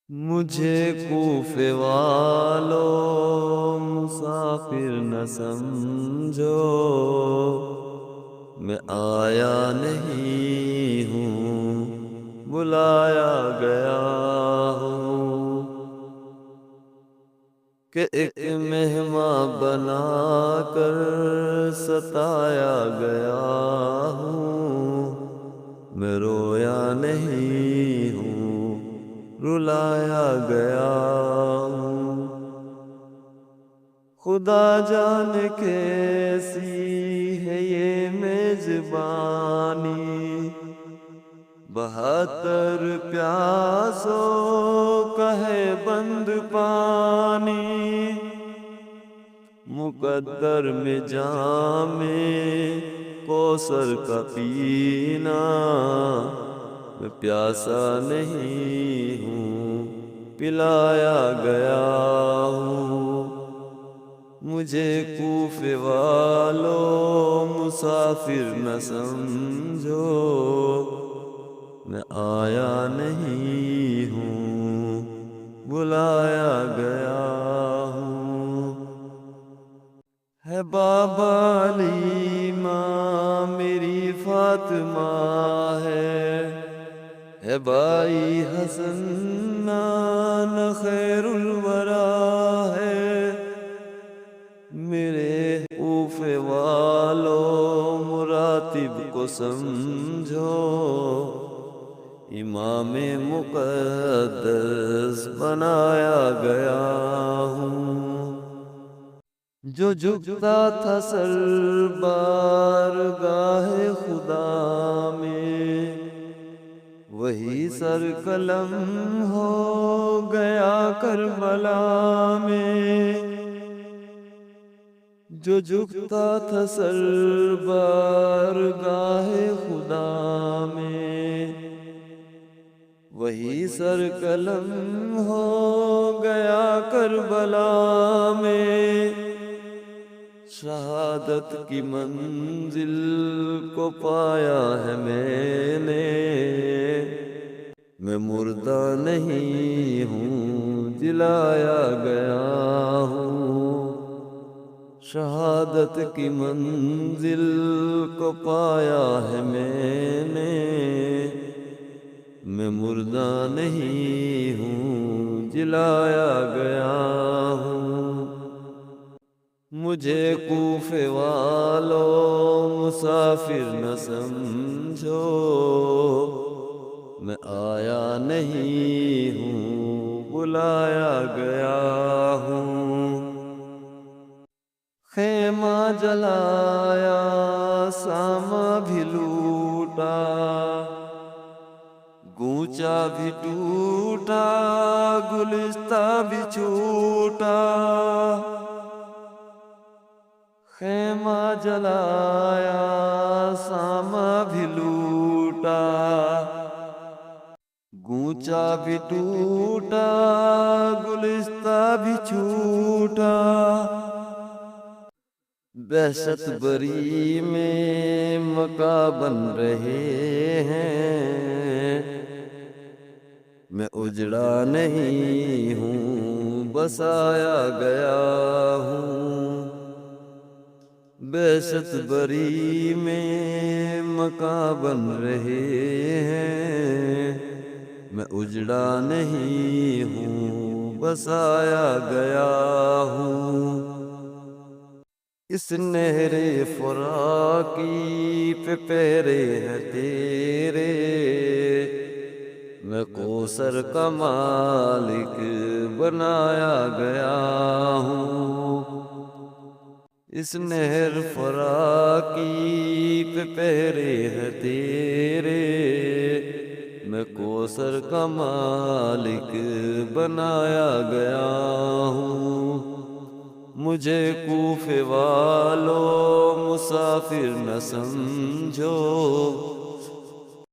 مجھے کوفے والوں مسافر نہ سمجھو، میں آیا نہیں ہوں، بلایا گیا ہوں کہ ایک مہمان بنا کر ستایا گیا ہوں، میں رویا نہیں ہوں، رلایا گیا ہوں۔ خدا جانے کیسی ہے یہ میزبانی، 72 پیاسوں کا ہے بند پانی، مقدر میں جام کوثر کا پینا، میں پیاسا نہیں ہوں، پلایا گیا ہوں۔ مجھے کوفے والوں مسافر نہ سمجھو، میں آیا نہیں ہوں، بلایا گیا ہوں۔ ہے بابا علی ماں میری فاطمہ ہے بھائی حسن نان خیر الورا ہے، میرے کوفے والوں مراتب کو سمجھو، امام مقدس بنایا گیا ہوں۔ جو جھکتا تھا سر بارگاہ خدا میں، وہی سر قلم ہو گیا کربلا میں۔ جو جھکتا تھا سر بارگاہ خدا میں، وہی سر قلم ہو گیا کربلا میں۔ شہادت کی منزل کو پایا ہے میں مردہ نہیں ہوں، جلایا گیا ہوں۔ شہادت کی منزل کو پایا ہے میں مردہ نہیں ہوں، جلایا گیا ہوں۔ مجھے کوفے والوں مسافر نہ سمجھو، میں آیا نہیں ہوں، بلایا گیا ہوں۔ خیمہ جلایا ساما بھی لوٹا، گونچا بھی ٹوٹا، گلستہ بھی چھوٹا۔ خیمہ جلایا ساما بھی لوٹا، گونچا بھی ٹوٹا، گلستہ بھی چھوٹا۔ دہشت بری میں مکاں بن رہے ہیں، میں اجڑا نہیں ہوں، بسایا گیا ہوں۔ دہشت بری میں مکاں بن رہے ہیں، میں اجڑا نہیں ہوں، بسایا گیا ہوں۔ اس نہر فراقی پہ پیرے ہیں تیرے، میں کوثر کا مالک بنایا گیا ہوں۔ اس نہر فراقی پہ پیرے ہیں تیرے، میں کوثر کا مالک بنایا گیا ہوں۔ مجھے کوفے والوں مسافر نہ سمجھو،